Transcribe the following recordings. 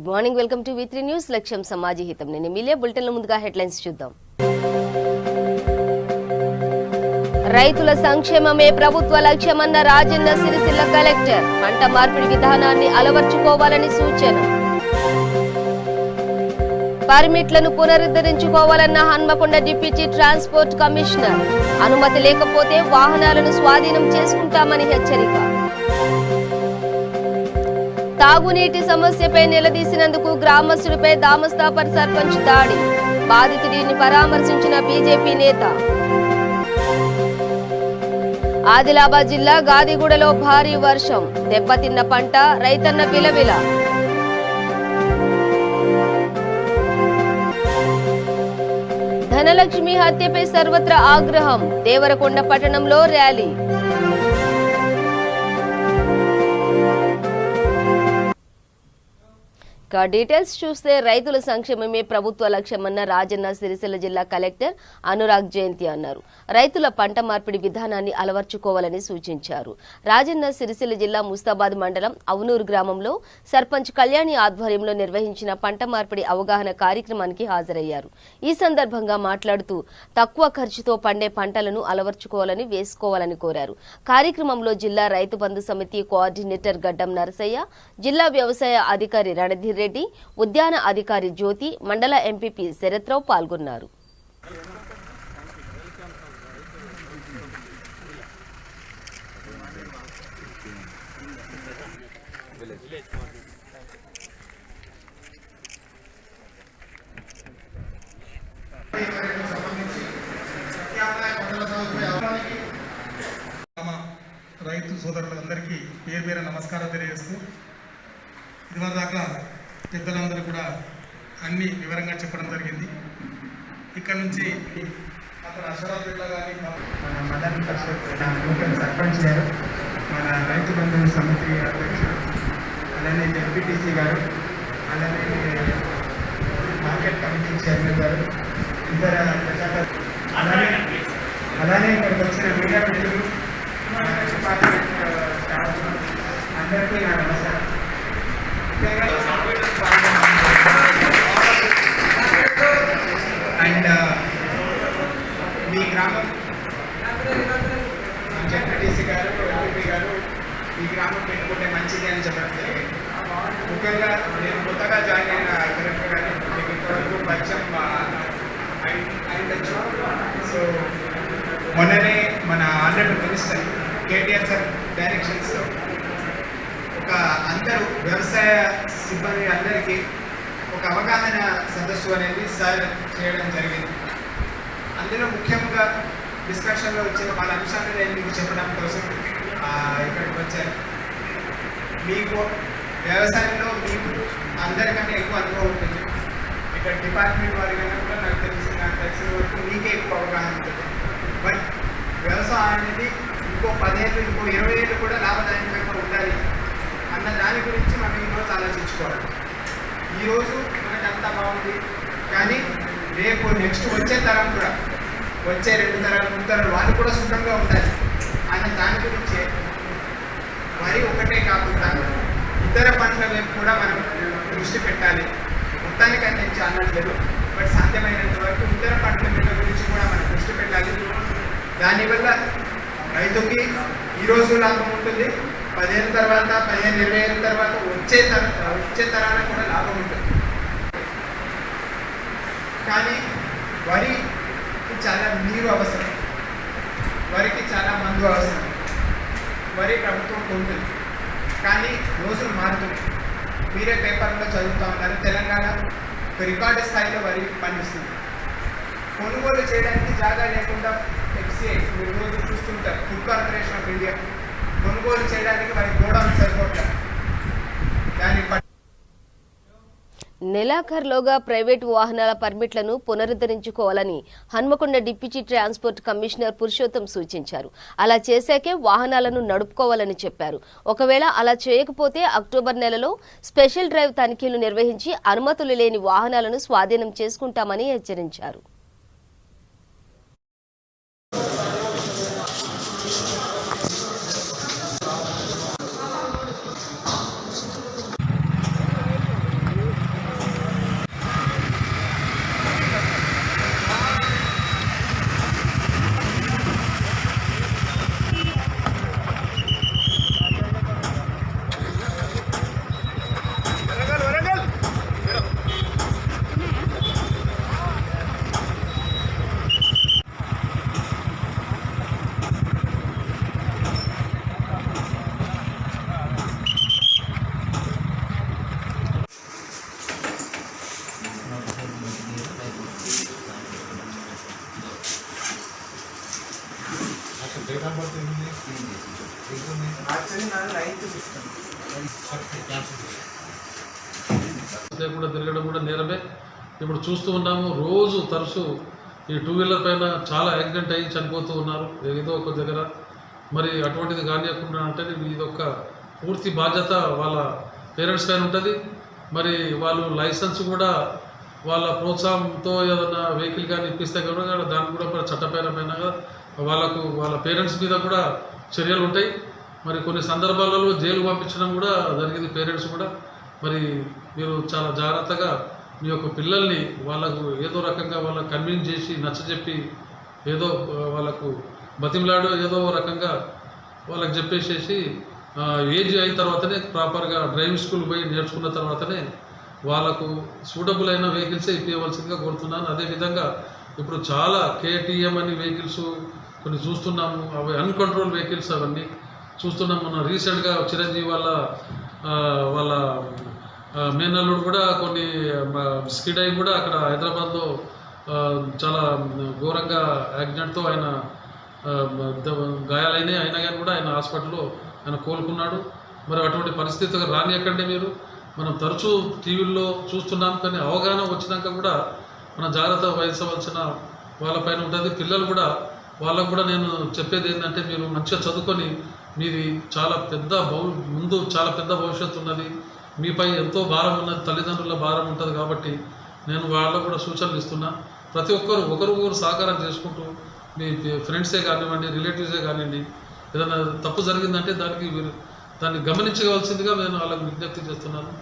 Good morning, welcome to V3 news. లక్ష్యం సమాజ హితం. నేను ఎమ్మెల్యే బులెటిన్ల ముందుగా హెడ్లైన్స్ చూద్దాం. రైతుల సంక్షేమమే ప్రభుత్వ లక్ష్యమన్న రాజన్న సిరిసిల్ల కలెక్టర్. పంట మార్పిడి విధానాన్ని అలవర్చుకోవాలని సూచన. పర్మిట్లను పునరుద్ధరించుకోవాలన్న హన్మకొండ డిప్యూటీ ట్రాన్స్పోర్ట్ కమిషనర్. అనుమతి లేకపోతే వాహనాలను స్వాధీనం చేసుకుంటామని హెచ్చరిక. తాగునీటి సమస్యపై నిలదీసినందుకు గ్రామస్తుడిపై దామస్తాపర్ సర్పంచ్ దాడి. బాధితుడిని పరామర్శించిన బీజేపీ నేత. ఆదిలాబాద్ జిల్లా గాదిగూడలో భారీ వర్షం. దెబ్బతిన్న పంట, రైతన్న విలవిల. ధనలక్ష్మి హత్యపై సర్వత్రా ఆగ్రహం. దేవరకొండ పట్టణంలో ర్యాలీ. డీటెయిల్స్ చూస్తే రైతుల సంక్షేమమే ప్రభుత్వ లక్ష్యమన్న రాజన్న సిరిసిల్ల జిల్లా కలెక్టర్ అనురాగ్ జయంతి అన్నారు. రైతుల పంట మార్పిడి విధానాన్ని అలవర్చుకోవాలని సూచించారు. రాజన్న సిరిసిల్ల జిల్లా ముస్తాబాద్ మండలం అవునూరు గ్రామంలో సర్పంచ్ కళ్యాణి ఆధ్వర్యంలో నిర్వహించిన పంట మార్పిడి అవగాహన కార్యక్రమానికి హాజరయ్యారు. ఈ సందర్భంగా మాట్లాడుతూ తక్కువ ఖర్చుతో పండే పంటలను అలవర్చుకోవాలని వేసుకోవాలని కోరారు. కార్యక్రమంలో జిల్లా రైతు బంధు సమితి కోఆర్డినేటర్ గడ్డం నరసయ్య, జిల్లా వ్యవసాయ అధికారి రణధీర్ రెడ్డి, ఉద్యాన అధికారి జ్యోతి, మండల ఎంపీపీ శరత్రావు పాల్గొన్నారు. రైతు సోదరులందరికీ పేరు పేరు నమస్కారం తెలియజేస్తూ, ఇదివరదాకా పెద్దలందరూ కూడా అన్ని వివరంగా చెప్పడం జరిగింది. ఇక్కడ నుంచి అక్కడ అషరాఫుల్లా కానీ మన మదన్ నూతన సర్పంచ్ గారు, మన రైతు బంధు సమితి అధ్యక్షుడు, అలానే జెడ్పీటీసీ గారు, అలానే మార్కెట్ కమిటీ చైర్మన్ గారు, ఇతర అలానే ఇక్కడికి వచ్చిన మీడియా మిత్రులు, డిపార్ట్మెంట్ స్టాఫ్ అందరికీ నా నమస్కారం. అండ్ మీ గ్రామం జెడ్పీటీసీ గారు, ఎంపీ గారు ఈ గ్రామం పెట్టుకుంటే మంచిది అని చెప్పడం జరిగింది. ముఖ్యంగా నేను కొత్తగా జాయిన్ అయిన కలెక్టర్ గారు మీకు ఇంతవరకు పరిచయం అయిండొచ్చు. సో మొన్ననే మన ఆల్రెడీ మినిస్టర్ కేటీఆర్ సార్ డైరెక్షన్స్లో ఒక అందరూ వ్యవసాయ సిబ్బంది అందరికీ ఒక అవగాహన సదస్సు అనేది సార్ చేయడం జరిగింది. అందులో ముఖ్యంగా డిస్కషన్లో వచ్చిన వాళ్ళ అంశాలను నేను మీకు చెప్పడం కోసం ఇక్కడికి వచ్చాను. మీకు వ్యవసాయంలో మీకు అందరికంటే ఎక్కువ అనుభవం ఉంటుంది. ఇక్కడ డిపార్ట్మెంట్ వారి కన్నా కూడా నాకు తెలిసిన వరకు మీకే ఎక్కువ అవగాహన ఉంటుంది. బట్ వ్యవసాయం అనేది ఇంకో 10 ఏళ్ళు, ఇంకో 20 ఏళ్ళు కూడా లాభదాయకంగా ఉండాలి అన్న దాని గురించి మనం ఈరోజు ఆలోచించుకోవాలి. ఈరోజు మనకు అంతా బాగుంది, కానీ రేపు నెక్స్ట్ వచ్చే తరం కూడా, వచ్చే 2 తరాలు 3 తరాలు వాళ్ళు కూడా సుఖంగా ఉండాలి అన్న దాని గురించే వరి ఒకటే కాకుండా ఇతర పంటల వైపు కూడా మనం దృష్టి పెట్టాలి. మొత్తానికి అందించి అన్నట్లేదు, బట్ సాధ్యమైనంత వరకు ఇతర పంటల గురించి కూడా మనం దృష్టి పెట్టాలి. దానివల్ల రైతుకి ఈరోజు లాభం ఉంటుంది, 10 ఏళ్ళ తర్వాత, 15-20 ఏళ్ళ తర్వాత వచ్చే తరాలకు కూడా లాభం ఉంటుంది. కానీ వరికి చాలా నీరు అవసరం, వరికి చాలా మందు అవసరం. వరి ప్రభుత్వం ఉంటుంది, కానీ రోజులు మారుతుంది. మీరే పేపర్లో చదువుతూ ఉన్నారు, తెలంగాణ రికార్డు స్థాయిలో వరి పండిస్తుంది. కొనుగోలు చేయడానికి జాగా లేకుండా FCI మీరు రోజు చూస్తుంటారు, ఫుడ్ కార్పొరేషన్ ఆఫ్ ఇండియా కొనుగోలు చేయడానికి వారి గోడౌన్ సరిపోతారు. దాని నెలాఖరులోగా ప్రైవేటు వాహనాల పర్మిట్లను పునరుద్ధరించుకోవాలని Hanamkonda deputy transport commissioner Purushottam సూచించారు. అలా చేశాకే వాహనాలను నడుపుకోవాలని చెప్పారు. ఒకవేళ అలా చేయకపోతే అక్టోబర్ నెలలో స్పెషల్ డ్రైవ్ తనిఖీలు నిర్వహించి అనుమతులు లేని వాహనాలను స్వాధీనం చేసుకుంటామని హెచ్చరించారు. లేకుండా తిరగడం కూడా నేరమే. ఇప్పుడు చూస్తూ ఉన్నాము, రోజు తరచు ఈ 2 వీలర్ పైన చాలా యాక్సిడెంట్ అయ్యి చనిపోతూ ఉన్నారు ఏదో ఒక దగ్గర. మరి అటువంటిది కానియకుండా అంటే ఇది ఒక పూర్తి బాధ్యత వాళ్ళ పేరెంట్స్ పైన ఉంటుంది. మరి వాళ్ళు లైసెన్స్ కూడా వాళ్ళ ప్రోత్సాహంతో ఏదైనా వెహికల్ కానీ ఇప్పిస్తే కూడా దానికి కూడా చట్టపరమైన వాళ్ళకు వాళ్ళ పేరెంట్స్ మీద కూడా చర్యలు ఉంటాయి. మరి కొన్ని సందర్భాలలో జైలు పంపించడం కూడా జరిగింది పేరెంట్స్ కూడా. మరి మీరు చాలా జాగ్రత్తగా మీ యొక్క పిల్లల్ని వాళ్ళకు ఏదో రకంగా వాళ్ళకు కన్విన్స్ చేసి నచ్చజెప్పి ఏదో వాళ్ళకు బతిమలాడో ఏదో రకంగా వాళ్ళకి చెప్పేసేసి ఏజ్ అయిన తర్వాతనే ప్రాపర్గా డ్రైవింగ్ స్కూల్ పోయి నేర్చుకున్న తర్వాతనే వాళ్ళకు సూటబుల్ అయిన వెహికల్సే ఇప్పించవలసిందిగా కోరుతున్నాను. అదేవిధంగా ఇప్పుడు చాలా KTM అని వెహికల్స్ కొన్ని చూస్తున్నాము, అవి అన్కంట్రోల్ వెహికల్స్ అవన్నీ చూస్తున్నాం. మన రీసెంట్గా చిరంజీవి వాళ్ళ మేనల్లుడు కూడా కొన్ని స్కిడ్ అయి కూడా అక్కడ హైదరాబాద్లో చాలా ఘోరంగా యాక్సిడెంట్తో ఆయన గాయాలైనాయి. అయినా కానీ కూడా ఆయన హాస్పిటల్లో ఆయన కోలుకున్నాడు. మరి అటువంటి పరిస్థితిగా రానియకండి మీరు. మనం తరచూ టీవీల్లో చూస్తున్నాం, కానీ అవగాహన వచ్చినాక కూడా మనం జాగ్రత్త వహించవలసిన వాళ్ళపైన ఉంటుంది. పిల్లలు కూడా వాళ్ళకు కూడా నేను చెప్పేది ఏంటంటే, మీరు మంచిగా చదువుకొని మీది చాలా పెద్ద ముందు చాలా పెద్ద భవిష్యత్తు ఉన్నది, మీపై ఎంతో భారం ఉన్నది, తల్లిదండ్రుల భారం ఉంటుంది. కాబట్టి నేను వాళ్ళకు కూడా సూచనలు ఇస్తున్నా. ప్రతి ఒక్కరు ఒకరు సహకారం చేసుకుంటూ మీ ఫ్రెండ్సే కానివ్వండి, రిలేటివ్సే కానివ్వండి, ఏదైనా తప్పు జరిగిందంటే దాన్ని గమనించవలసిందిగా నేను వాళ్ళకు విజ్ఞప్తి చేస్తున్నాను.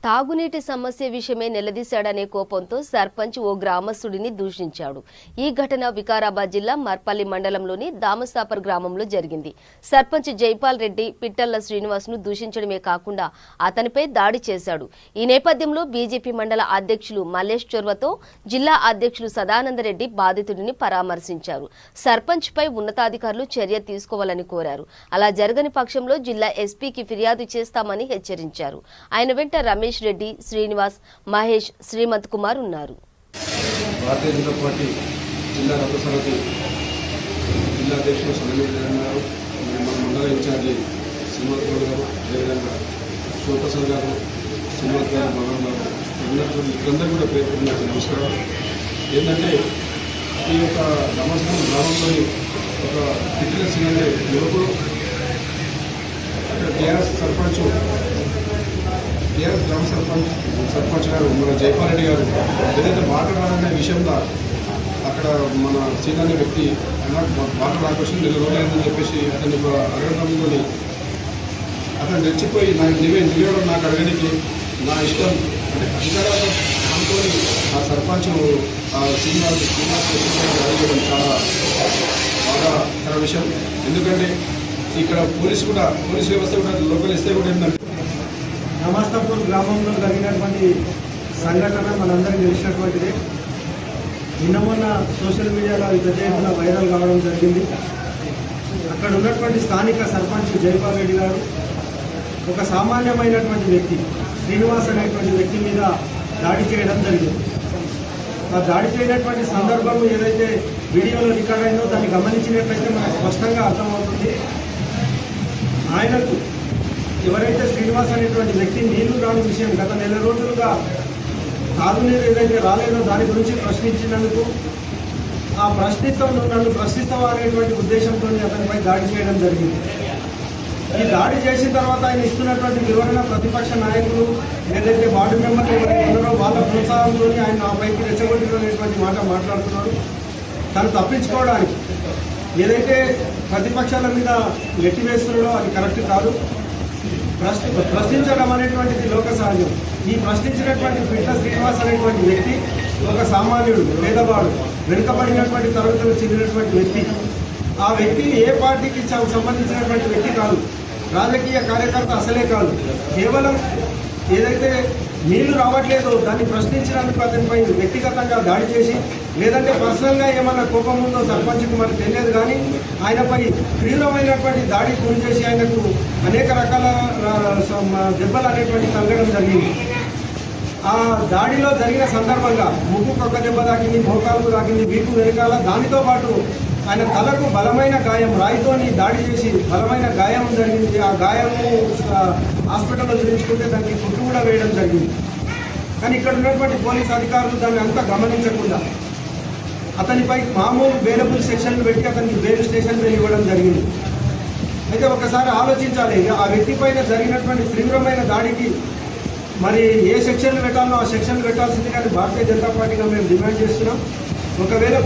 తాగునీటి సమస్య విషయమే నిలదీశాడనే కోపంతో సర్పంచ్ ఓ గ్రామస్తుడిని దూషించాడు. ఈ ఘటన వికారాబాద్ జిల్లా మర్పల్లి మండలంలోని దామసాపర్ గ్రామంలో జరిగింది. సర్పంచ్ జైపాల్ రెడ్డి పిట్టల్ల శ్రీనివాస్ను దూషించడమే కాకుండా అతనిపై దాడి చేశాడు. ఈ నేపథ్యంలో బీజేపీ మండల అధ్యక్షులు మల్లేష్ చొర్వతో జిల్లా అధ్యక్షులు సదానందరెడ్డి బాధితుడిని పరామర్శించారు. సర్పంచ్పై ఉన్నతాధికారులు చర్య తీసుకోవాలని కోరారు. అలా జరగని పక్షంలో జిల్లా ఎస్పీకి ఫిర్యాదు చేస్తామని హెచ్చరించారు. ఆయన వెంట రమేష్ రెడ్డి, శ్రీనివాస్, మహేష్, శ్రీమంత్ కుమార్ ఉన్నారు. భారతీయ జనతా పార్టీ జిల్లా రద్దు సమితి జిల్లా అధ్యక్షులు సోదరులు గారు, మన మండల ఇన్ఛార్జి శ్రీమంత్ గౌడ్ గారు, అదేవిధంగా శివప్రసాద్ గారు, శ్రీమంత్ గారు, మగన్ గారు, ఇక్కడందరూ కూడా పేర్కొన్న నమస్కారం. ఏంటంటే ఈ యొక్క నమస్కారం గ్రామంలోని ఒక పిట్టల సింగ్ అనే యువకుడు టీఆర్ఎస్ గ్రామ సర్పంచ్ గారు మన జైపాల్ రెడ్డి గారు ఏదైతే మాట్లాడాలనే విషయంలో అక్కడ మన సీనియర్ వ్యక్తి మాట రాకొచ్చి 2 రోజులైందని చెప్పేసి అతన్ని అడగడంలో అతను రెచ్చిపోయి నిలవడం నాకు అడగడానికి నా ఇష్టం అంటే అధికారాలు అనుకోని ఆ సర్పంచ్ శ్రీనివాస్ అడగడం చాలా బాధాకర విషయం. ఎందుకంటే ఇక్కడ పోలీస్ వ్యవస్థ కూడా లోకల్ ఇస్తే కూడా ఏంటంటే నమస్తాపూర్ గ్రామంలో జరిగినటువంటి సంఘటన మనందరికీ తెలిసినటువంటిదే. మొన్న సోషల్ మీడియాలో పెద్ద ఎత్తున వైరల్ కావడం జరిగింది. అక్కడ ఉన్నటువంటి స్థానిక సర్పంచ్ జైపాల్ రెడ్డి గారు ఒక సామాన్యమైనటువంటి వ్యక్తి శ్రీనివాస్ అనేటువంటి వ్యక్తి మీద దాడి చేయడం జరిగింది. ఆ దాడి చేయనటువంటి సందర్భం ఏదైతే వీడియోలో రికార్డ్ అయిందో దాన్ని గమనించినట్లయితే మనకు స్పష్టంగా అర్థమవుతుంది. ఆయనకు ఎవరైతే శ్రీనివాస్ అనేటువంటి వ్యక్తి నీళ్లు రాని విషయం గత 4 రోజులుగా తాగునీరు ఏదైతే రాలేదో దాని గురించి ప్రశ్నించినందుకు ఆ నన్ను ప్రశ్నిస్తావా అనేటువంటి ఉద్దేశంతో అతనిపై దాడి చేయడం జరిగింది. ఈ దాడి చేసిన తర్వాత ఆయన ఇస్తున్నటువంటి వివరణ ప్రతిపక్ష నాయకులు ఏదైతే వార్డు మెంబర్లు ఉన్నారో వాళ్ళ ప్రోత్సాహంతో ఆయన నా పైకి రెచ్చగొట్టినటువంటి మాట మాట్లాడుతున్నాడు. తను తప్పించుకోవడానికి ఏదైతే ప్రతిపక్షాల మీద నెట్టివేస్తున్నాడో అది కరెక్ట్ కాదు. ప్రశ్నించడం అనేటువంటిది లోక సహజం. ఈ ప్రశ్నించినటువంటి పిట్ల శ్రీనివాస్ అనేటువంటి వ్యక్తి ఒక సామాన్యుడు, పేదవాడు, వెనుకబడినటువంటి తరగతులకు చెందినటువంటి వ్యక్తి. ఆ వ్యక్తి ఏ పార్టీకి సంబంధించినటువంటి వ్యక్తి కాదు, రాజకీయ కార్యకర్త అసలే కాదు. కేవలం ఏదైతే నీళ్లు రావట్లేదో దాన్ని ప్రశ్నించినందుకు అతనిపై వ్యక్తిగతంగా దాడి చేసి లేదంటే పర్సనల్గా ఏమన్నా కోపం ఉందో సర్పంచ్కి మరి తెలియదు, కానీ ఆయనపై తీవ్రమైనటువంటి దాడి గురి చేసి ఆయనకు అనేక రకాల దెబ్బలు అనేటువంటి తగ్గడం జరిగింది. ఆ దాడిలో జరిగిన సందర్భంగా ముక్కుకు ఒక దెబ్బ తాకింది, మోకాలకు తాకింది, వీపు వెనకాల. దానితో పాటు ఆయన తలకు బలమైన గాయం, రాయితోని దాడి చేసి బలమైన గాయం జరిగింది. ఆ గాయము హాస్పిటల్లో చూపించుకుంటే దానికి కుట్టు కూడా వేయడం జరిగింది. కానీ ఇక్కడ ఉన్నటువంటి పోలీస్ అధికారులు దాన్ని అంతా గమనించకుండా అతనిపై మామూలు బెయిలబుల్ సెక్షన్లు పెట్టి అతనికి బెయిల్ స్టేషన్ బెయిల్ ఇవ్వడం జరిగింది. అయితే ఒకసారి ఆలోచించాలి, ఆ వ్యక్తి పైన జరిగినటువంటి తీవ్రమైన దాడికి మరి ఏ సెక్షన్లు పెట్టాలో ఆ సెక్షన్లు పెట్టాల్సింది కానీ భారతీయ జనతా పార్టీగా మేము డిమాండ్ చేస్తున్నాం. ఒకవేళ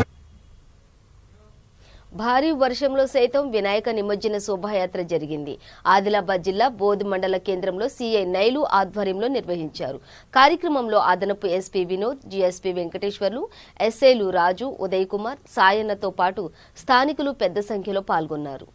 భారీ వర్షంలో సైతం వినాయక నిమజ్జన శోభాయాత్ర జరిగింది. ఆదిలాబాద్ జిల్లా బోధ్ మండల కేంద్రంలో సీఐ నైలు ఆధ్వర్యంలో నిర్వహించారు. కార్యక్రమంలో అదనపు ఎస్పీ వినోద్, జీఎస్పీ వెంకటేశ్వర్లు, ఎస్ఐలు రాజు, ఉదయ్ కుమార్, సాయన్నతో పాటు స్థానికులు పెద్ద సంఖ్యలో పాల్గొన్నారు.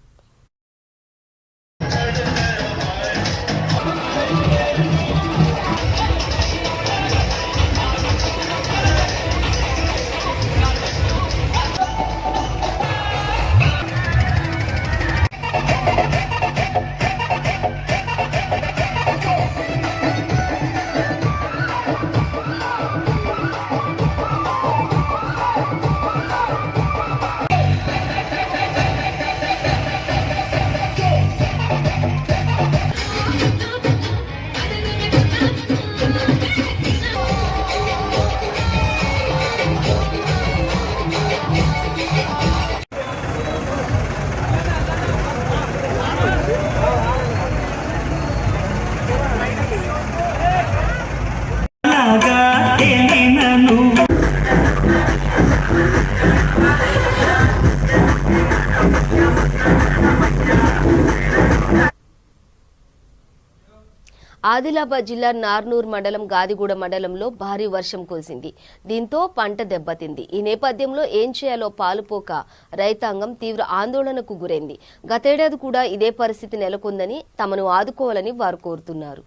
ఆదిలాబాద్ జిల్లా నార్నూర్ మండలం గాదిగూడ మండలంలో భారీ వర్షం కురిసింది. దీంతో పంట దెబ్బతింది. ఈ నేపథ్యంలో ఏం చేయాలో పాలుపోక రైతాంగం తీవ్ర ఆందోళనకు గురైంది. గతేడాది కూడా ఇదే పరిస్థితి నెలకొందని, తమను ఆదుకోవాలని వారు కోరుతున్నారు.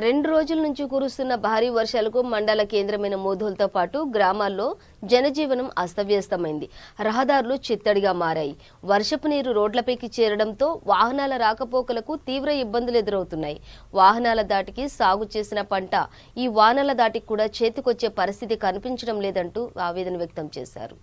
రెండు రోజుల నుంచి కురుస్తున్న భారీ వర్షాలకు మండల కేంద్రమైన మోధోల్తో పాటు గ్రామాల్లో జనజీవనం అస్తవ్యస్తమైంది. రహదారులు చిత్తడిగా మారాయి. వర్షపు నీరు రోడ్లపైకి చేరడంతో వాహనాల రాకపోకలకు తీవ్ర ఇబ్బందులు ఎదురవుతున్నాయి. వాహనాల దాటికి సాగు చేసిన పంట ఈ వానల దాటికి కూడా చేతికొచ్చే పరిస్థితి కనిపించడం లేదంటూ ఆవేదన వ్యక్తం చేశారు.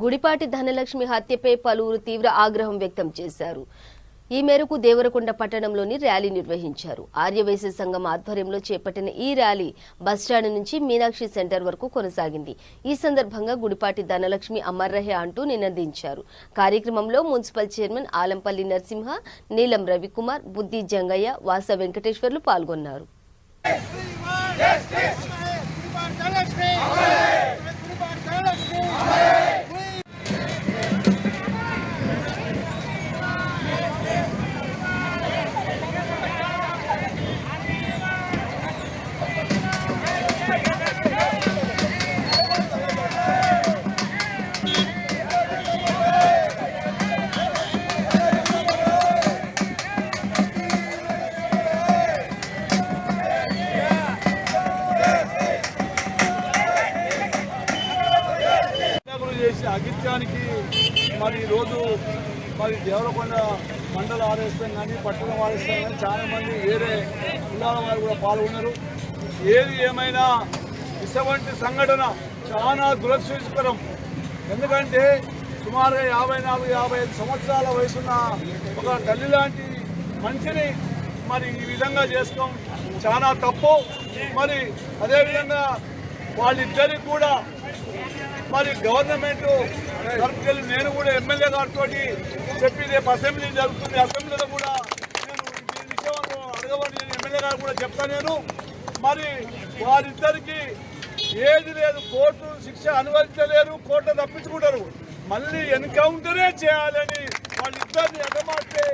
గుడిపాటి ధనలక్ష్మి హత్యపై పలువురు తీవ్ర ఆగ్రహం వ్యక్తం చేశారు. ఈ మేరకు దేవరకొండ పట్టణంలోని ర్యాలీ నిర్వహించారు. ఆర్యవైశ్య సంఘం ఆధ్వర్యంలో చేపట్టిన ఈ ర్యాలీ బస్టాండ్ నుంచి మీనాక్షి సెంటర్ వరకు కొనసాగింది. ఈ సందర్భంగా గుడిపాటి ధనలక్ష్మి అమర్ రహే అంటూ నినదించారు. కార్యక్రమంలో మున్సిపల్ చైర్మన్ ఆలంపల్లి నరసింహ, నీలం రవికుమార్, బుద్ధి జంగయ్య, వాస వెంకటేశ్వర్లు పాల్గొన్నారు. మరి ఈరోజు మరి దేవరకొండ మండల ఆర్ఎస్ఎం కానీ పట్టణం ఆర్ఎస్ఎం కానీ చాలామంది వేరే కులాల వారు కూడా పాల్గొన్నారు. ఏది ఏమైనా ఇటువంటి సంఘటన చాలా దురదృష్టకరం. ఎందుకంటే సుమారుగా 54-55 సంవత్సరాల వయసున్న ఒక తల్లి లాంటి మనిషిని మరి ఈ విధంగా చేసుకోవడం చాలా తప్పు. మరి అదేవిధంగా వాళ్ళిద్దరికి కూడా మరి గవర్నమెంట్ తరపుకెళ్ళి నేను కూడా ఎమ్మెల్యే గారితో చెప్పి రేపు అసెంబ్లీ జరుగుతుంది, అసెంబ్లీలో కూడా నేను ఈ విషయంలో అడగమని నేను ఎమ్మెల్యే గారు కూడా చెప్తాను. నేను మరి వారిద్దరికి ఏది లేదు, కోర్టు శిక్ష అనుభవించలేరు, కోర్టు తప్పించుకుంటారు, మళ్ళీ ఎన్కౌంటరే చేయాలని వాళ్ళిద్దరిని ఎగమాస్తే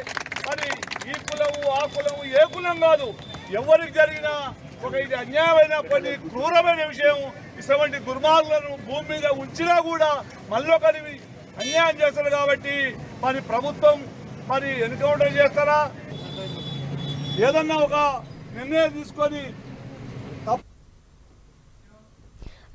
మరి ఈ కులము ఆ కులము ఏ కులం కాదు, ఎవరికి జరిగినా ఒక ఇది అన్యాయమైన కొన్ని క్రూరమైన విషయం. ఇటువంటి దుర్మార్గులను భూమి మీద ఉంచినా కూడా మళ్ళీ ఒకరి అన్యాయం చేస్తారు. కాబట్టి మరి ప్రభుత్వం మరి ఎన్కౌంటర్ చేస్తారా, ఏదన్నా ఒక నిర్ణయం తీసుకొని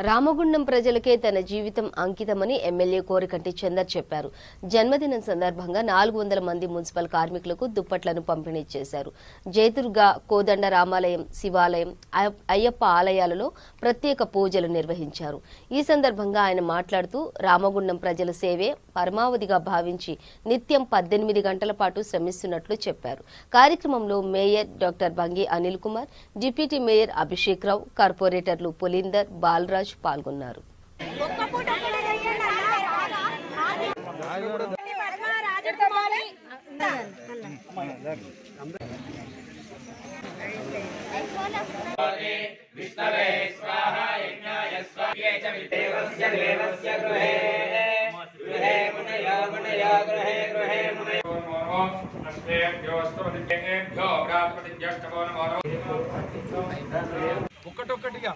రామగుండం ప్రజలకే తన జీవితం అంకితమని ఎమ్మెల్యే కోరికంటి చందర్ చెప్పారు. జన్మదినం సందర్భంగా 400 మంది మున్సిపల్ కార్మికులకు దుప్పట్లను పంపిణీ చేశారు. జయదుర్గ, కోదండ రామాలయం, శివాలయం, అయ్యప్ప ఆలయాలలో ప్రత్యేక పూజలు నిర్వహించారు. ఈ సందర్భంగా ఆయన మాట్లాడుతూ రామగుండం ప్రజల సేవే పరమావధిగా భావించి నిత్యం 18 గంటల పాటు శ్రమిస్తున్నట్లు చెప్పారు. కార్యక్రమంలో mayor doctor Bangi Anil Kumar, deputy mayor Abhishek Rao, కార్పొరేటర్లు పులిందర్, బాలరాజ్ పాల్గొన్నారు. ఒకటొక్కటిగా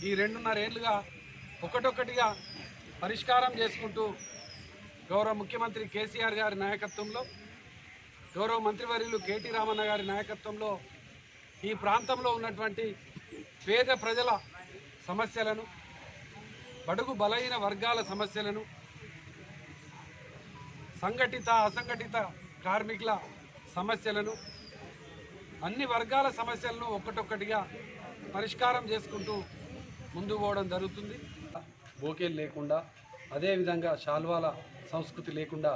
ఈ 2.5 ఏళ్లుగా ఒకటొక్కటిగా పరిష్కారం చేసుకుంటూ గౌరవ ముఖ్యమంత్రి కేసీఆర్ గారి నాయకత్వంలో, గౌరవ మంత్రివర్యులు కేటీ రామన్న గారి నాయకత్వంలో ఈ ప్రాంతంలో ఉన్నటువంటి పేద ప్రజల సమస్యలను, బడుగు బలహీన వర్గాల సమస్యలను, సంఘటిత అసంఘటిత కార్మికుల సమస్యలను, అన్ని వర్గాల సమస్యలను ఒక్కటొక్కటిగా పరిష్కారం చేసుకుంటూ ముందుకు పోవడం జరుగుతుంది. బోకేలు లేకుండా, అదేవిధంగా శాల్వాల సంస్కృతి లేకుండా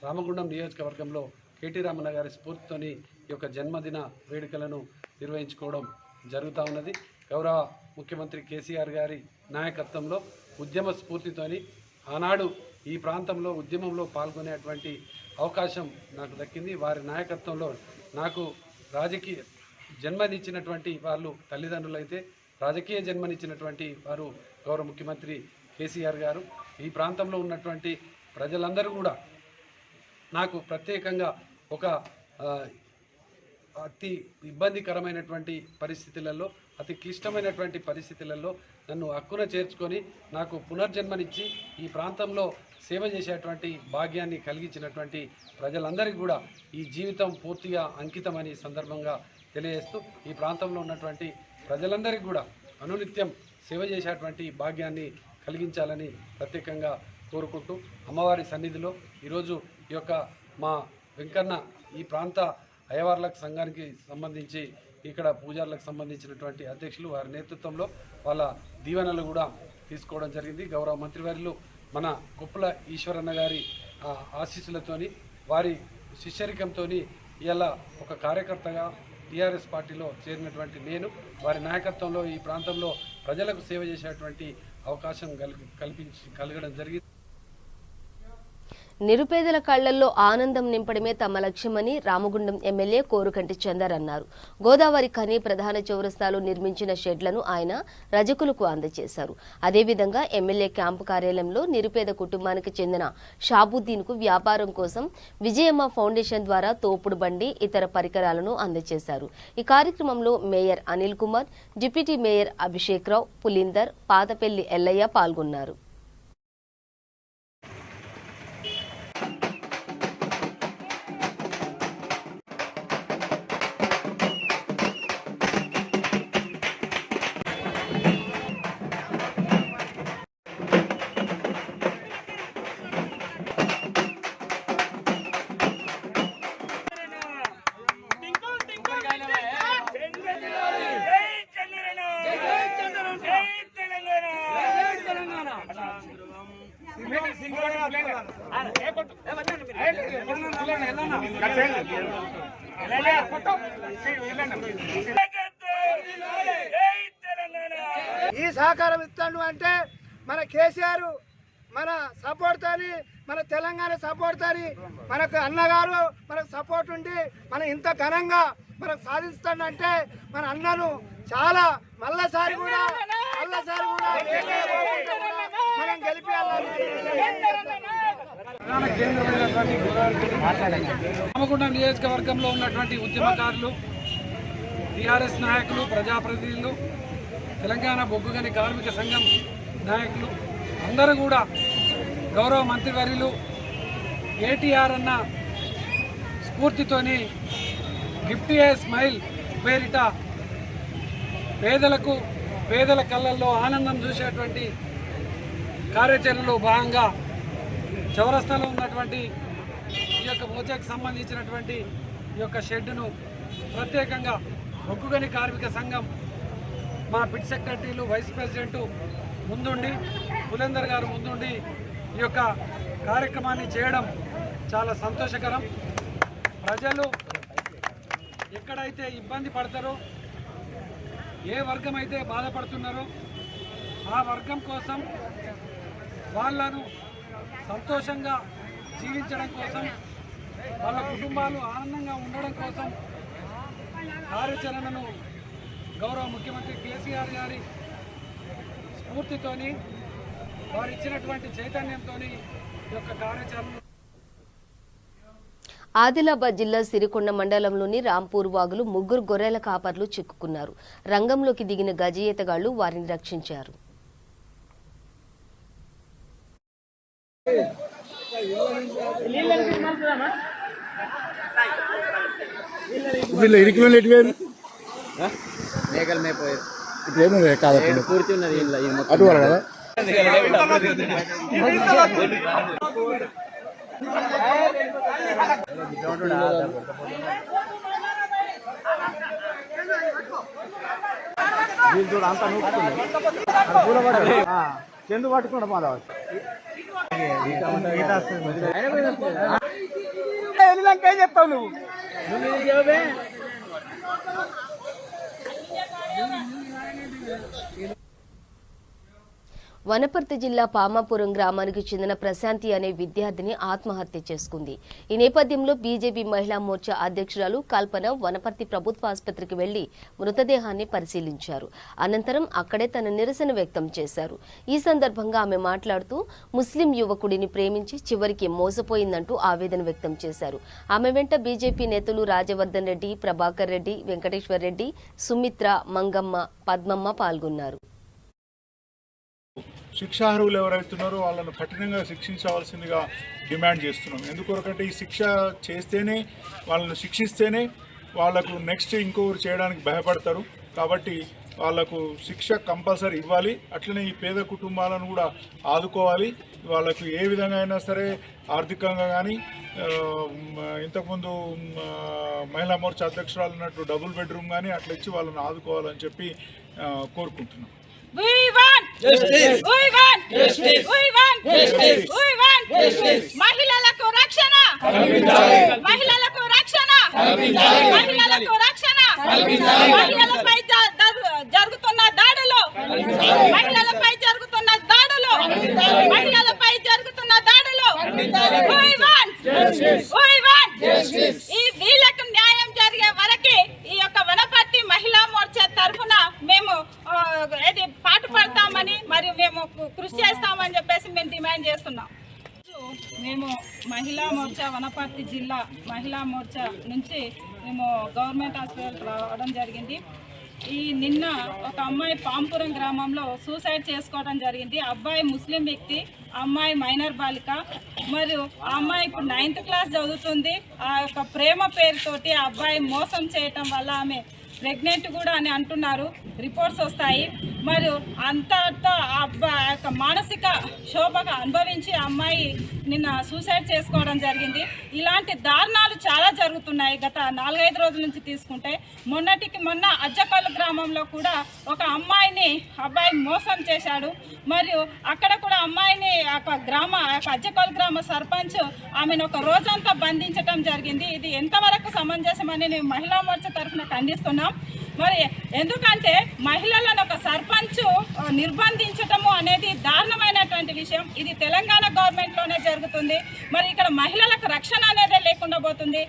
రామగుండం నియోజకవర్గంలో కేటీ రామన్న గారి స్ఫూర్తితోని ఈ యొక్క జన్మదిన వేడుకలను నిర్వహించుకోవడం జరుగుతూ ఉన్నది. గౌరవ ముఖ్యమంత్రి కేసీఆర్ గారి నాయకత్వంలో ఉద్యమ స్ఫూర్తితోని ఆనాడు ఈ ప్రాంతంలో ఉద్యమంలో పాల్గొనేటువంటి అవకాశం నాకు దక్కింది. వారి నాయకత్వంలో నాకు రాజకీయ జన్మనిచ్చినటువంటి వాళ్ళు తల్లిదండ్రులు అయితే, రాజకీయ జన్మనిచ్చినటువంటి వారు గౌరవ ముఖ్యమంత్రి కేసీఆర్ గారు. ఈ ప్రాంతంలో ఉన్నటువంటి ప్రజలందరూ కూడా నాకు ప్రత్యేకంగా ఒక అతి ఇబ్బందికరమైనటువంటి పరిస్థితులలో, అతి క్లిష్టమైనటువంటి పరిస్థితులలో నన్ను హక్కున చేర్చుకొని నాకు పునర్జన్మనిచ్చి ఈ ప్రాంతంలో సేవ చేసేటువంటి భాగ్యాన్ని కలిగించినటువంటి ప్రజలందరికీ కూడా ఈ జీవితం పూర్తిగా అంకితమని సందర్భంగా తెలియజేస్తూ ఈ ప్రాంతంలో ఉన్నటువంటి ప్రజలందరికీ కూడా అనునిత్యం సేవ చేసేటువంటి భాగ్యాన్ని కలిగించాలని ప్రత్యేకంగా కోరుకుంటూ అమ్మవారి సన్నిధిలో ఈరోజు ఈ యొక్క మా వెంకన్న ఈ ప్రాంత అయ్యవార్లకు సంఘానికి సంబంధించి ఇక్కడ పూజార్లకు సంబంధించినటువంటి అధ్యక్షులు వారి నేతృత్వంలో వాళ్ళ దీవెనలు కూడా తీసుకోవడం జరిగింది. గౌరవ మంత్రివర్యులు మన కుప్పల ఈశ్వరన్న గారి ఆశీస్సులతోని, వారి శిష్యరికంతోని ఇలా ఒక కార్యకర్తగా టీఆర్ఎస్ పార్టీలో చేరినటువంటి నేను వారి నాయకత్వంలో ఈ ప్రాంతంలో ప్రజలకు సేవ చేసేటువంటి అవకాశం కలగడం జరిగింది. నిరుపేదల కళ్లల్లో ఆనందం నింపడమే తమ లక్ష్యమని రామగుండం ఎమ్మెల్యే కోరుకంటి చందర్ అన్నారు. గోదావరి ఖని ప్రధాన చౌరస్తాలో నిర్మించిన షెడ్లను ఆయన రజకులకు అందజేశారు. అదేవిధంగా ఎమ్మెల్యే క్యాంపు కార్యాలయంలో నిరుపేద కుటుంబానికి చెందిన షాబుద్దీన్కు వ్యాపారం కోసం విజయమ్మ ఫౌండేషన్ ద్వారా తోపుడు బండి, ఇతర పరికరాలను అందజేశారు. ఈ కార్యక్రమంలో mayor Anil Kumar, deputy mayor Abhishek Rao, Pulindar, Pathapalli Yellaiah పాల్గొన్నారు. ఈ సహకారం ఇస్తాడు అంటే మన కేసీఆర్ మన సపోర్ట్ తోని, మన తెలంగాణ సపోర్ట్ తోని, మనకు అన్నగారు మనకు సపోర్ట్ ఉండి మనం ఇంత ఘనంగా మనకు సాధిస్తాడంటే మన అన్నను చాలా మళ్ళసారి కూడా మనం గెలిపేయాలని రామగుండం నియోజకవర్గంలో ఉన్నటువంటి ఉద్యమకారులు, టీఆర్ఎస్ నాయకులు, ప్రజాప్రతినిధులు, తెలంగాణ బొగ్గుగని కార్మిక సంఘం నాయకులు అందరూ కూడా గౌరవ మంత్రివర్యులు కేటీఆర్ అన్న స్ఫూర్తితోని గిఫ్ట్ ఏ స్మైల్ పేరిట పేదల కళ్ళల్లో ఆనందం చూసేటువంటి కార్యాచరణలో భాగంగా చౌరస్తాలో ఉన్నటువంటి ఈ యొక్క మోచాకు సంబంధించినటువంటి ఈ యొక్క షెడ్డును ప్రత్యేకంగా బొగ్గుగని కార్మిక సంఘం మా పిట్ సెక్రటరీలు, వైస్ ప్రెసిడెంటు ముందుండి, పులేందర్ గారు ముందుండి ఈ యొక్క కార్యక్రమాన్ని చేయడం చాలా సంతోషకరం. ప్రజలు ఎక్కడైతే ఇబ్బంది పడతారో, ఏ వర్గం అయితే బాధపడుతున్నారో ఆ వర్గం కోసం, వాళ్ళను సంతోషంగా జీవించడం కోసం, వాళ్ళ కుటుంబాలు ఆనందంగా ఉండడం కోసం కార్యాచరణను గౌరవ ముఖ్యమంత్రి కేసీఆర్ గారి స్ఫూర్తితోని, వారు ఇచ్చినటువంటి చైతన్యంతోని ఈ యొక్క కార్యాచరణ. ఆదిలాబాద్ జిల్లా సిరికొండ మండలంలోని రాంపూర్ వాగులు 3 గొర్రెల కాపర్లు చిక్కుకున్నారు. రంగంలోకి దిగిన గజ ఈతగాళ్లు వారిని రక్షించారు. చెందు పట్టుకుండా మా ఏం చెప్తావు నువ్వు? వనపర్తి జిల్లా పామాపురం గ్రామానికి చెందిన ప్రశాంతి అనే విద్యార్థిని ఆత్మహత్య చేసుకుంది. ఈ నేపథ్యంలో బీజేపీ మహిళా మోర్చా అధ్యక్షురాలు కల్పన వనపర్తి ప్రభుత్వ ఆసుపత్రికి వెళ్లి మృతదేహాన్ని పరిశీలించారు. అనంతరం అక్కడే తన నిరసన వ్యక్తం చేశారు. ఈ సందర్భంగా ఆమె మాట్లాడుతూ ముస్లిం యువకుడిని ప్రేమించి చివరికి మోసపోయిందంటూ ఆవేదన వ్యక్తం చేశారు. ఆమె వెంట బీజేపీ నేతలు రాజవర్ధన్ రెడ్డి, ప్రభాకర్ రెడ్డి, వెంకటేశ్వర్ రెడ్డి, సుమిత్ర, మంగమ్మ, పద్మమ్మ పాల్గొన్నారు. శిక్షార్హులు ఎవరైతున్నారో వాళ్ళను కఠినంగా శిక్షించవలసిందిగా డిమాండ్ చేస్తున్నాం. ఎందుకొరకంటే ఈ శిక్ష చేస్తేనే, వాళ్ళను శిక్షిస్తేనే వాళ్ళకు నెక్స్ట్ ఇంకొకరు చేయడానికి భయపడతారు. కాబట్టి వాళ్లకు శిక్ష కంపల్సరీ ఇవ్వాలి. అట్లనే ఈ పేద కుటుంబాలను కూడా ఆదుకోవాలి. వాళ్ళకు ఏ విధంగా అయినా సరే ఆర్థికంగా కానీ, ఇంతకుముందు మహిళా మోర్చా అధ్యక్షురాలు ఉన్నట్టు డబుల్ బెడ్రూమ్ కానీ అట్లా ఇచ్చి వాళ్ళని ఆదుకోవాలని చెప్పి కోరుకుంటున్నాం. We want justice. We want justice. We want justice. We want justice. మహిళలకు రక్షణ కల్పించాలి. మహిళలకు రక్షణ కల్పించాలి. మహిళలకు రక్షణ కల్పించాలి. మహిళలపై జరుగుతున్న దాడులు కల్పించాలి. మహిళలపై జరుగుతున్న దాడులు కల్పించాలి. మహిళలపై జరుగుతున్న దాడులు కల్పించాలి. We want justice. We want justice. ఈ వీళ్ళకు న్యాయం జరిగే వరకు ఈ యొక్క వనపర్తి మహిళా మోర్చా తరఫున మేము పాటుపడతామని మరియు మేము కృషి చేస్తామని చెప్పేసి మేము డిమాండ్ చేస్తున్నాం. మేము మహిళా మోర్చా వనపర్తి జిల్లా మహిళా మోర్చా నుంచి మేము గవర్నమెంట్ హాస్పిటల్కి రావడం జరిగింది. నిన్న ఒక అమ్మాయి పాంపురం గ్రామంలో సూసైడ్ చేసుకోవడం జరిగింది. అబ్బాయి ముస్లిం వ్యక్తి, అమ్మాయి మైనర్ బాలిక. మరియు ఆ అమ్మాయి ఇప్పుడు 9th క్లాస్ చదువుతుంది. ఆ యొక్క ప్రేమ పేరుతోటి ఆ అబ్బాయి మోసం చేయటం వల్ల ఆమె ప్రెగ్నెంట్ కూడా అని అంటున్నారు, రిపోర్ట్స్ వస్తాయి. మరియు అంతతో ఆ యొక్క మానసిక శోభగా అనుభవించి ఆ అమ్మాయి నిన్న సూసైడ్ చేసుకోవడం జరిగింది. ఇలాంటి దారుణాలు చాలా జరుగుతున్నాయి గత 4-5 రోజుల నుంచి తీసుకుంటే. మొన్నటికి మొన్న అజ్జకల్లు గ్రామంలో కూడా ఒక అబ్బాయి మోసం చేశాడు. మరియు అక్కడ కూడా అమ్మాయిని అజ్జకల్లు గ్రామ సర్పంచ్ ఆమెను ఒక రోజంతా బంధించడం జరిగింది. ఇది ఎంతవరకు సమంజసమని మేము మహిళా మోర్చా తరఫున ఖండిస్తున్నాం. మరి ఎందుకంటే మహిళలను ఒక సర్పంచ్ నిర్బంధించటము అనేది దారుణమైనటువంటి విషయం. ఇది తెలంగాణ గవర్నమెంట్లోనే జరుగుతుంది. మరి ఇక్కడ మహిళలకు రక్షణ అనేది లేకుండా పోతుంది.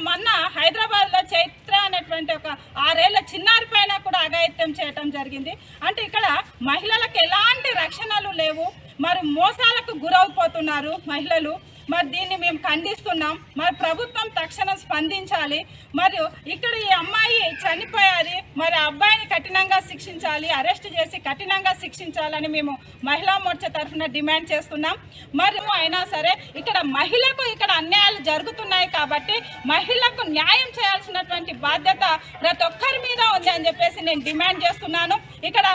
మొన్న హైదరాబాద్లో చైత్ర అనేటువంటి ఒక 6 ఏళ్ల చిన్నారి పైన కూడా అఘాయిత్యం చేయటం జరిగింది. అంటే ఇక్కడ మహిళలకు ఎలాంటి రక్షణలు లేవు. మరి మోసాలకు గురవుపోతున్నారు మహిళలు. మరి దీన్ని మేము ఖండిస్తున్నాం. మరి ప్రభుత్వం తక్షణం స్పందించాలి. మరియు ఇక్కడ ఈ అమ్మాయి చనిపోయాలి, మరి ఆ అబ్బాయిని కఠినంగా శిక్షించాలి, అరెస్ట్ చేసి కఠినంగా శిక్షించాలని మేము మహిళా మోర్చా తరఫున డిమాండ్ చేస్తున్నాం. మరియు అయినా సరే ఇక్కడ మహిళకు ఇక్కడ అన్యాయాలు జరుగుతున్నాయి కాబట్టి మహిళకు న్యాయం చేయాల్సినటువంటి బాధ్యత ప్రతి ఒక్కరి మీద ఉంది అని చెప్పేసి నేను డిమాండ్ చేస్తున్నాను. ఇక్కడ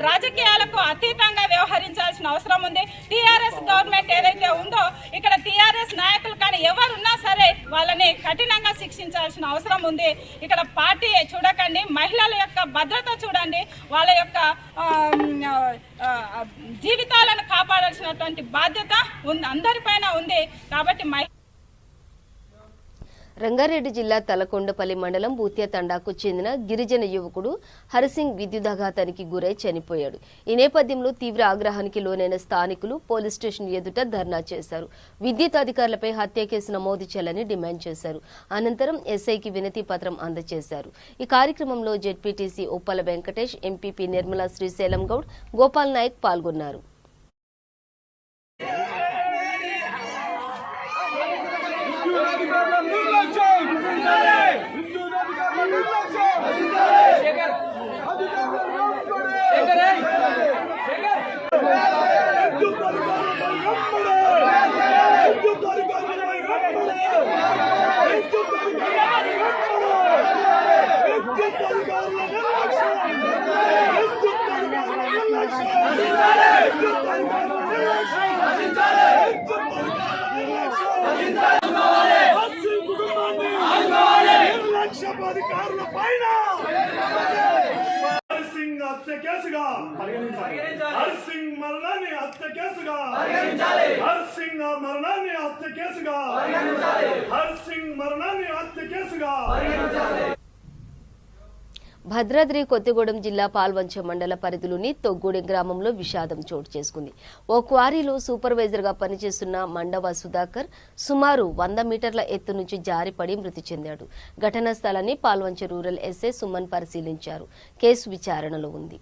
రాజకీయాలకు అతీతంగా వ్యవహరించాల్సిన అవసరం ఉంది. టీఆర్ఎస్ గవర్నమెంట్ ఏదైతే ఉందో ఇక్కడ టీఆర్ఎస్ నాయకులు కానీ ఎవరున్నా సరే వాళ్ళని కఠినంగా శిక్షించాల్సిన అవసరం ఉంది. ఇక్కడ పార్టీ చూడకండి, మహిళల యొక్క భద్రత చూడండి, వాళ్ళ యొక్క జీవితాలను కాపాడాల్సినటువంటి బాధ్యత అందరిపైన ఉంది. కాబట్టి రంగారెడ్డి జిల్లా తలకొండపల్లి మండలం బూత్య తండాకు చెందిన గిరిజన యువకుడు హరిసింగ్ విద్యుదాఘాతానికి గురై చనిపోయాడు. ఈ నేపథ్యంలో తీవ్ర ఆగ్రహానికి లోనైన స్థానికులు పోలీస్ స్టేషన్ ఎదుట ధర్నా చేశారు. విద్యుత్ అధికారులపై హత్య కేసు నమోదు చేయాలని డిమాండ్ చేశారు. అనంతరం ఎస్ఐకి వినతి పత్రం అందజేశారు. ఈ కార్యక్రమంలో జెడ్పీటీసీ ఉప్పల వెంకటేష్, ఎంపీపీ నిర్మలా శ్రీశైలం గౌడ్, గోపాల్ నాయక్ పాల్గొన్నారు. హరిసింగ్ మరణాన్ని హత్య కేసుగా హరిసింగ్ మరణాన్ని హత్య కేసుగా హరిసింగ్ మరణాన్ని హత్య కేసుగా. భద్రాద్రి కొత్తగూడెం జిల్లా పాల్వంచ మండల పరిధిలోని తొగ్గూడెం గ్రామంలో విషాదం చోటు చేసుకుంది. ఓ క్వారీలో సూపర్వైజర్గా పనిచేస్తున్న మండవ సుధాకర్ సుమారు 100 మీటర్ల ఎత్తు నుంచి జారిపడి మృతి చెందాడు. ఘటనా స్థలాన్ని పాల్వంచ రూరల్ ఎస్ఐ సుమన్ పరిశీలించారు. కేసు విచారణలో ఉంది.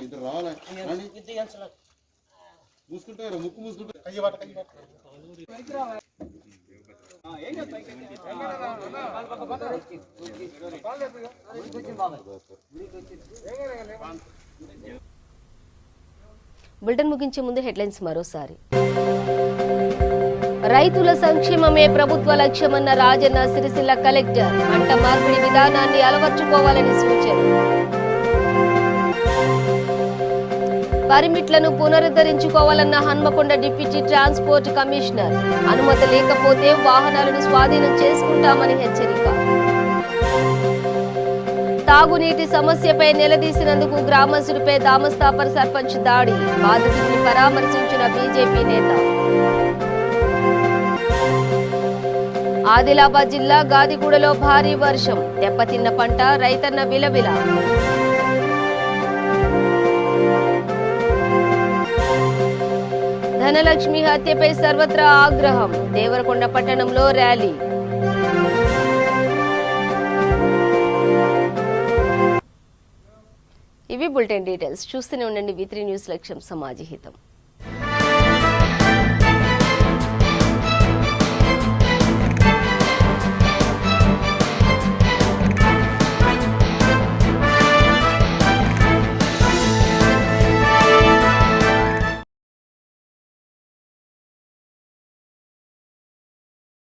ఇద్దరు రావాలి మూసుకుంటారు, ముక్కు మూసుకుంటారు. బులెటిన్ ముగించే ముందు హెడ్లైన్స్ మరోసారి. రైతుల సంక్షేమమే ప్రభుత్వ లక్ష్యమన్న రాజన్న సిరిసిల్ల కలెక్టర్. పంట మార్పిడి విధానాన్ని అలవర్చుకోవాలని సూచన. పర్మిట్లను పునరుద్ధరించుకోవాలన్న హన్మకొండ డిప్యూటీ ట్రాన్స్పోర్ట్ కమిషనర్. అనుమతి లేకపోతే వాహనాలను స్వాధీనం చేసుకుంటామని హెచ్చరిక. తాగునీటి సమస్యపై నిలదీసినందుకు గ్రామస్తుడిపై దామస్తాపర్ సర్పంచ్ దాడి. బాధితుడిని పరామర్శించిన బీజేపీ నేత. ఆదిలాబాద్ జిల్లా గాదిగూడలో భారీ వర్షం. దెబ్బతిన్న పంట, రైతన్న విలవిల. ధనలక్ష్మి హత్యపై సర్వత్రా ఆగ్రహం. దేవరకొండ పట్టణంలో ర్యాలీ. ఇవి బులెటిన్ డీటెయిల్స్. చూస్తూనే ఉండండి V3 న్యూస్, లక్ష్యం సమాజ హితం.